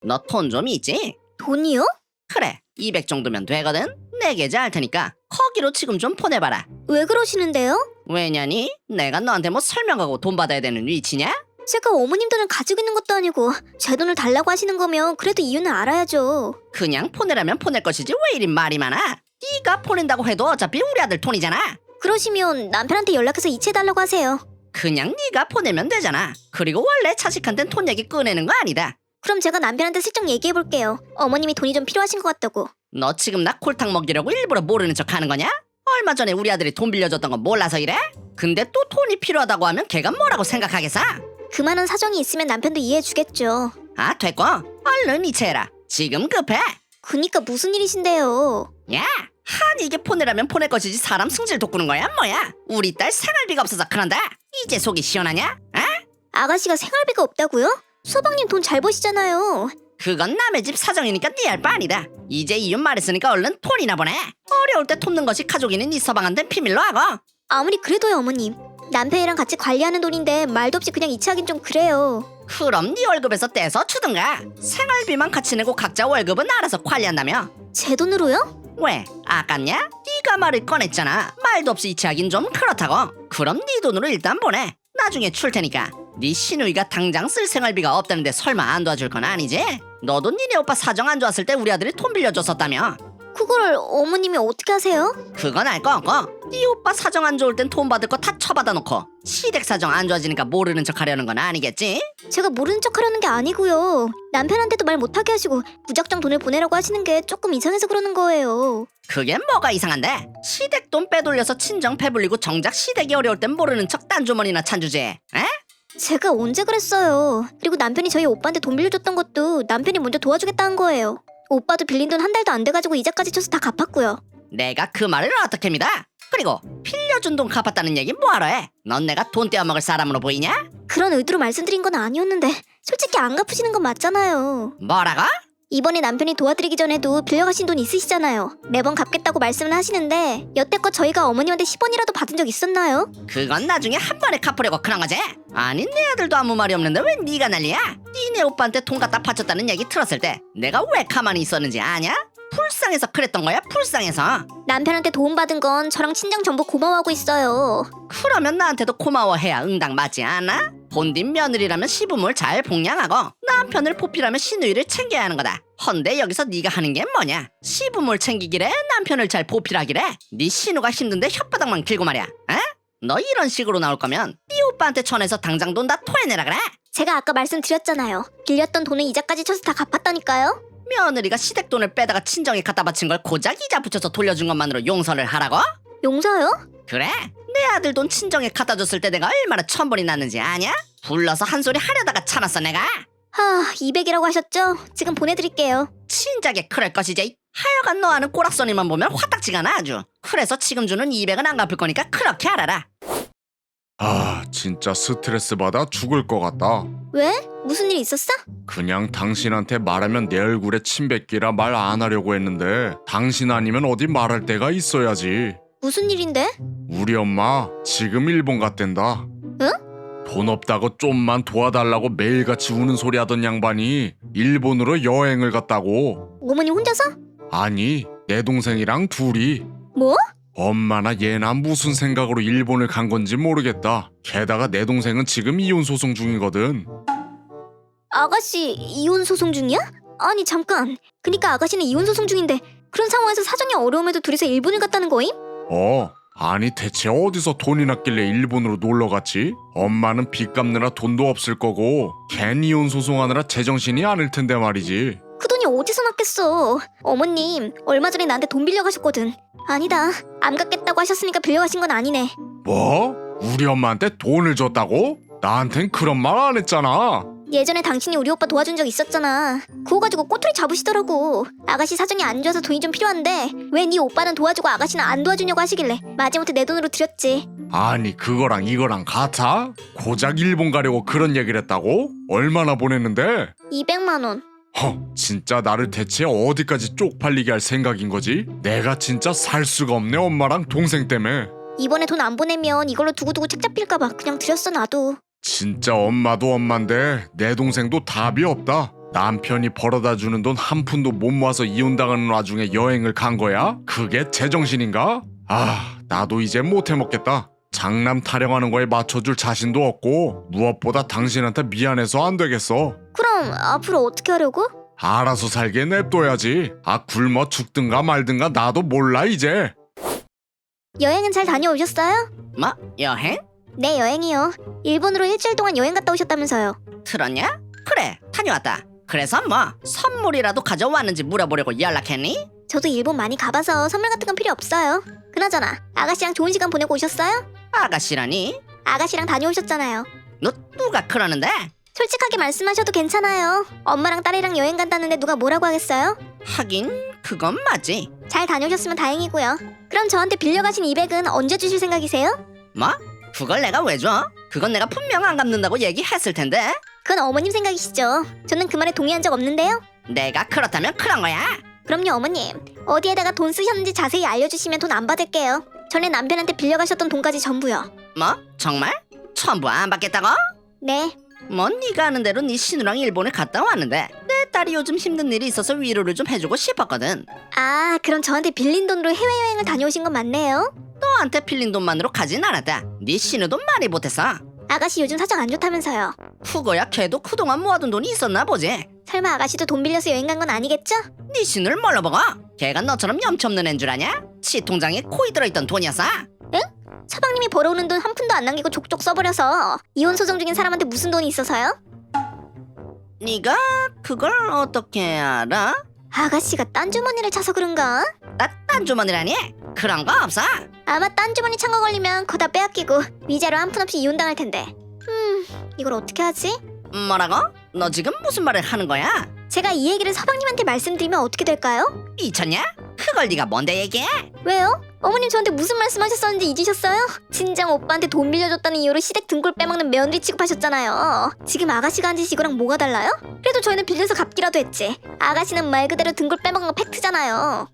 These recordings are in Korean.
너 돈 좀 있지? 돈이요? 그래, 200 정도면 되거든? 내 계좌 할 테니까 거기로 지금 좀 보내봐라. 왜 그러시는데요? 왜냐니? 내가 너한테 뭐 설명하고 돈 받아야 되는 위치냐? 제가 어머님 돈을 가지고 있는 것도 아니고 제 돈을 달라고 하시는 거면 그래도 이유는 알아야죠. 그냥 보내라면 보낼 것이지 왜 이리 말이 많아? 네가 보낸다고 해도 어차피 우리 아들 돈이잖아. 그러시면 남편한테 연락해서 이체해달라고 하세요. 그냥 네가 보내면 되잖아. 그리고 원래 자식한텐 돈 얘기 꺼내는 거 아니다. 그럼 제가 남편한테 슬쩍 얘기해볼게요. 어머님이 돈이 좀 필요하신 것 같다고. 너 지금 나 콜탕 먹이려고 일부러 모르는 척 하는 거냐? 얼마 전에 우리 아들이 돈 빌려줬던 거 몰라서 이래? 근데 또 돈이 필요하다고 하면 걔가 뭐라고 생각하겠어? 그만한 사정이 있으면 남편도 이해해주겠죠. 아, 됐고 얼른 이체해라. 지금 급해. 그니까 무슨 일이신데요? 야, 아니 이게 보내라면 보낼 것이지 사람 승질 돋구는 거야 뭐야? 우리 딸 생활비가 없어서 그런다. 이제 속이 시원하냐? 아? 아가씨가 생활비가 없다고요? 소방님 돈 잘 버시잖아요. 그건 남의 집 사정이니까 네 할 바 아니다. 이제 이웃 말했으니까 얼른 돈이나 보내. 어려울 때 돕는 것이 가족이니 네 서방한테 비밀로 하고. 아무리 그래도요 어머님. 남편이랑 같이 관리하는 돈인데 말도 없이 그냥 이체하긴 좀 그래요. 그럼 네 월급에서 떼서 주든가. 생활비만 같이 내고 각자 월급은 알아서 관리한다며. 제 돈으로요? 왜? 아깝냐? 네가 말을 꺼냈잖아. 말도 없이 이체하긴 좀 그렇다고. 그럼 네 돈으로 일단 보내. 나중에 줄 테니까. 네 시누이가 당장 쓸 생활비가 없다는데 설마 안 도와줄 건 아니지? 너도 니네 오빠 사정 안 좋았을 때 우리 아들이 돈 빌려줬었다며. 그거를 어머님이 어떻게 하세요? 그건 알 거 없고 네 오빠 사정 안 좋을 땐 돈 받을 거 다 처받아 놓고 시댁 사정 안 좋아지니까 모르는 척 하려는 건 아니겠지? 제가 모르는 척 하려는 게 아니고요. 남편한테도 말 못하게 하시고 무작정 돈을 보내라고 하시는 게 조금 이상해서 그러는 거예요. 그게 뭐가 이상한데? 시댁 돈 빼돌려서 친정 배불리고 정작 시댁이 어려울 땐 모르는 척 딴 주머니나 찬주지. 에? 제가 언제 그랬어요. 그리고 남편이 저희 오빠한테 돈 빌려줬던 것도 남편이 먼저 도와주겠다는 거예요. 오빠도 빌린 돈 한 달도 안 돼가지고 이자까지 쳐서 다 갚았고요. 내가 그 말을 어떻게 믿어? 그리고 빌려준 돈 갚았다는 얘기 뭐하러 해? 넌 내가 돈 떼어먹을 사람으로 보이냐? 그런 의도로 말씀드린 건 아니었는데 솔직히 안 갚으시는 건 맞잖아요. 뭐라고? 이번에 남편이 도와드리기 전에도 빌려가신 돈 있으시잖아요. 매번 갚겠다고 말씀은 하시는데 여태껏 저희가 어머님한테 10원이라도 받은 적 있었나요? 그건 나중에 한 번에 갚으려고 그런 거지? 아니 내 아들도 아무 말이 없는데 왜 네가 난리야? 니네 오빠한테 돈 갖다 바쳤다는 얘기 들었을 때 내가 왜 가만히 있었는지 아냐? 불쌍해서 그랬던 거야, 불쌍해서. 남편한테 도움받은 건 저랑 친정 전부 고마워하고 있어요. 그러면 나한테도 고마워해야 응당 맞지 않아? 본딘 며느리라면 시부모를 잘 복양하고 남편을 보필하면 시누이를 챙겨야 하는 거다. 헌데 여기서 네가 하는 게 뭐냐? 시부모를 챙기기래 남편을 잘 보필하기래. 네 시누가 힘든데 혓바닥만 길고 말이야. 에? 너 이런 식으로 나올 거면 네 오빠한테 전해서 당장 돈 다 토해내라 그래. 제가 아까 말씀드렸잖아요. 빌렸던 돈은 이자까지 쳐서 다 갚았다니까요. 며느리가 시댁 돈을 빼다가 친정에 갖다 바친 걸 고작 이자 붙여서 돌려준 것만으로 용서를 하라고? 용서요? 그래? 내 아들 돈 친정에 갖다 줬을 때 내가 얼마나 천벌이 났는지 아냐? 불러서 한 소리 하려다가 참았어 내가. 200이라고 하셨죠? 지금 보내드릴게요. 진작에 그럴 것이지. 하여간 너하는 꼬락서니만 보면 화딱지가 나 아주. 그래서 지금 주는 200은 안 갚을 거니까 그렇게 알아라. 아, 진짜 스트레스 받아 죽을 것 같다. 왜? 무슨 일 있었어? 그냥 당신한테 말하면 내 얼굴에 침 뱉기라 말 안 하려고 했는데 당신 아니면 어디 말할 데가 있어야지. 무슨 일인데? 우리 엄마 지금 일본 갔댄다. 응? 돈 없다고 좀만 도와달라고 매일같이 우는 소리 하던 양반이 일본으로 여행을 갔다고. 어머니 혼자서? 아니, 내 동생이랑 둘이. 뭐? 엄마나 얘나 무슨 생각으로 일본을 간 건지 모르겠다. 게다가 내 동생은 지금 이혼 소송 중이거든. 아가씨 이혼 소송 중이야? 아니 잠깐. 그니까 아가씨는 이혼 소송 중인데 그런 상황에서 사정이 어려움에도 둘이서 일본을 갔다는 거임? 아니 대체 어디서 돈이 났길래 일본으로 놀러 갔지? 엄마는 빚 갚느라 돈도 없을 거고 걘 이혼 소송하느라 제정신이 아닐 텐데 말이지. 그 돈이 어디서 났겠어. 어머님 얼마 전에 나한테 돈 빌려가셨거든. 아니다. 안 갚겠다고 하셨으니까 빌려가신 건 아니네. 뭐? 우리 엄마한테 돈을 줬다고? 나한텐 그런 말 안 했잖아. 예전에 당신이 우리 오빠 도와준 적 있었잖아. 그거 가지고 꼬투리 잡으시더라고. 아가씨 사정이 안 좋아서 돈이 좀 필요한데 왜 네 오빠는 도와주고 아가씨는 안 도와주냐고 하시길래 마지못해 내 돈으로 드렸지. 아니 그거랑 이거랑 같아? 고작 일본 가려고 그런 얘기를 했다고? 얼마나 보냈는데? 200만 원. 진짜 나를 대체 어디까지 쪽팔리게 할 생각인 거지? 내가 진짜 살 수가 없네 엄마랑 동생 때문에. 이번에 돈 안 보내면 이걸로 두고두고 책 잡힐까봐 그냥 드렸어 나도. 진짜 엄마도 엄만데 내 동생도 답이 없다. 남편이 벌어다 주는 돈 한 푼도 못 모아서 이혼당하는 와중에 여행을 간 거야? 그게 제정신인가? 아, 나도 이제 못해 먹겠다. 장남 타령하는 거에 맞춰줄 자신도 없고 무엇보다 당신한테 미안해서 안 되겠어. 그럼 앞으로 어떻게 하려고? 알아서 살게 냅둬야지. 아, 굶어 죽든가 말든가 나도 몰라 이제. 여행은 잘 다녀오셨어요? 뭐? 여행? 네, 여행이요. 일본으로 일주일 동안 여행 갔다 오셨다면서요. 들었냐? 그래, 다녀왔다. 그래서 뭐 선물이라도 가져왔는지 물어보려고 연락했니? 저도 일본 많이 가봐서 선물 같은 건 필요 없어요. 그나저나 아가씨랑 좋은 시간 보내고 오셨어요? 아가씨라니? 아가씨랑 다녀오셨잖아요. 너 누가 그러는데? 솔직하게 말씀하셔도 괜찮아요. 엄마랑 딸이랑 여행 간다는데 누가 뭐라고 하겠어요? 하긴 그건 맞지. 잘 다녀오셨으면 다행이고요. 그럼 저한테 빌려가신 200은 언제 주실 생각이세요? 뭐? 그걸 내가 왜 줘? 그건 내가 분명 안 갚는다고 얘기했을 텐데. 그건 어머님 생각이시죠. 저는 그 말에 동의한 적 없는데요. 내가 그렇다면 그런 거야. 그럼요, 어머님. 어디에다가 돈 쓰셨는지 자세히 알려주시면 돈 안 받을게요. 전에 남편한테 빌려가셨던 돈까지 전부요. 뭐? 정말? 전부 안 받겠다고? 네. 뭐 네가 아는 대로 네 신우랑 일본에 갔다 왔는데 내 딸이 요즘 힘든 일이 있어서 위로를 좀 해주고 싶었거든. 아, 그럼 저한테 빌린 돈으로 해외여행을 다녀오신 건 맞네요. 너한테 빌린 돈만으로 가진 않았다. 네 신우도 많이 못했어. 아가씨 요즘 사정 안 좋다면서요. 후거야 걔도 그동안 모아둔 돈이 있었나 보지. 설마 아가씨도 돈 빌려서 여행 간 건 아니겠죠? 네 신우를 뭘로 보고? 걔가 너처럼 염치 없는 앤 줄 아냐? 치 통장에 코이 들어있던 돈이었어. 서방님이 벌어오는 돈 한 푼도 안 남기고 족족 써버려서 이혼 소송 중인 사람한테 무슨 돈이 있어서요? 네가 그걸 어떻게 알아? 아가씨가 딴 주머니를 차서 그런가? 딴 주머니라니? 그런 거 없어. 아마 딴 주머니 찬 거 걸리면 그거 다 빼앗기고 위자료 한 푼 없이 이혼당할 텐데. 이걸 어떻게 하지? 뭐라고? 너 지금 무슨 말을 하는 거야? 제가 이 얘기를 서방님한테 말씀드리면 어떻게 될까요? 미쳤냐? 그걸 네가 뭔데 얘기해? 왜요? 어머님 저한테 무슨 말씀하셨었는지 잊으셨어요? 친정 오빠한테 돈 빌려줬다는 이유로 시댁 등골 빼먹는 며느리 취급하셨잖아요. 지금 아가씨가 한 짓이 이거랑 뭐가 달라요? 그래도 저희는 빌려서 갚기라도 했지. 아가씨는 말 그대로 등골 빼먹은 거 팩트잖아요.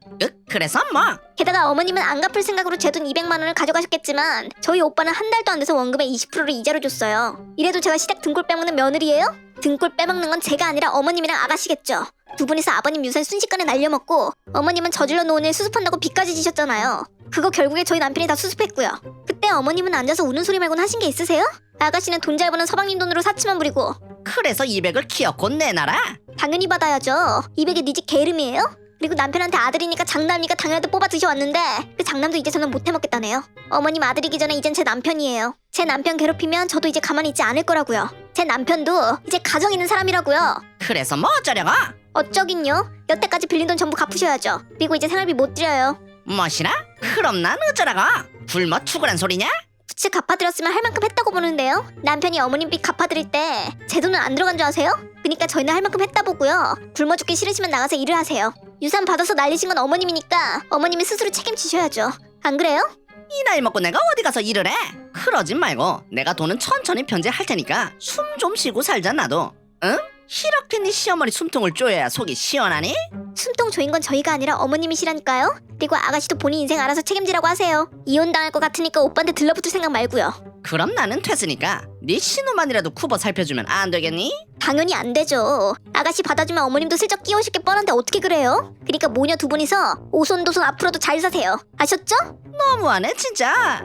그래서 뭐? 게다가 어머님은 안 갚을 생각으로 제 돈 200만 원을 가져가셨겠지만 저희 오빠는 한 달도 안 돼서 원금의 20%를 이자로 줬어요. 이래도 제가 시댁 등골 빼먹는 며느리예요? 등골 빼먹는 건 제가 아니라 어머님이랑 아가씨겠죠. 두 분이서 아버님 유산 순식간에 날려먹고 어머님은 저질러 놓은 일 수습한다고 빚까지 지셨잖아요. 그거 결국에 저희 남편이 다 수습했고요. 그때 어머님은 앉아서 우는 소리 말고는 하신 게 있으세요? 아가씨는 돈 잘 버는 서방님 돈으로 사치만 부리고. 그래서 200을 키웠고 내놔라? 당연히 받아야죠. 200이 네 집 게으름이에요? 그리고 남편한테 아들이니까 장남이니까 당연하게 뽑아 드셔왔는데 그 장남도 이제 저는 못 해먹겠다네요. 어머님 아들이기 전에 이젠 제 남편이에요. 제 남편 괴롭히면 저도 이제 가만히 있지 않을 거라고요. 제 남편도 이제 가정 있는 사람이라고요. 그래서 뭐 어쩌려고? 어쩌긴요. 여태까지 빌린 돈 전부 갚으셔야죠. 그리고 이제 생활비 못 드려요. 뭐시나? 그럼 난 어쩌라고? 굶어 죽으란 소리냐? 부채 갚아드렸으면 할 만큼 했다고 보는데요. 남편이 어머님 빚 갚아드릴 때 제 돈은 안 들어간 줄 아세요? 그니까 저희는 할 만큼 했다 보고요. 굶어 죽기 싫으시면 나가서 일을 하세요. 유산 받아서 날리신 건 어머님이니까 어머님이 스스로 책임지셔야죠. 안 그래요? 이 나이 먹고 내가 어디 가서 일을 해? 그러지 말고 내가 돈은 천천히 변제할 테니까 숨 좀 쉬고 살자 나도. 응? 이렇게 네 시어머니 숨통을 쪼여야 속이 시원하니? 숨통 조인 건 저희가 아니라 어머님이시라니까요. 그리고 아가씨도 본인 인생 알아서 책임지라고 하세요. 이혼당할 것 같으니까 오빠한테 들러붙을 생각 말고요. 그럼 나는 퇴스니까 네 신우만이라도 쿠버 살펴주면 안 되겠니? 당연히 안 되죠. 아가씨 받아주면 어머님도 슬쩍 끼우실 게 뻔한데 어떻게 그래요? 그러니까 모녀 두 분이서 오손도손 앞으로도 잘 사세요. 아셨죠? 너무하네 진짜.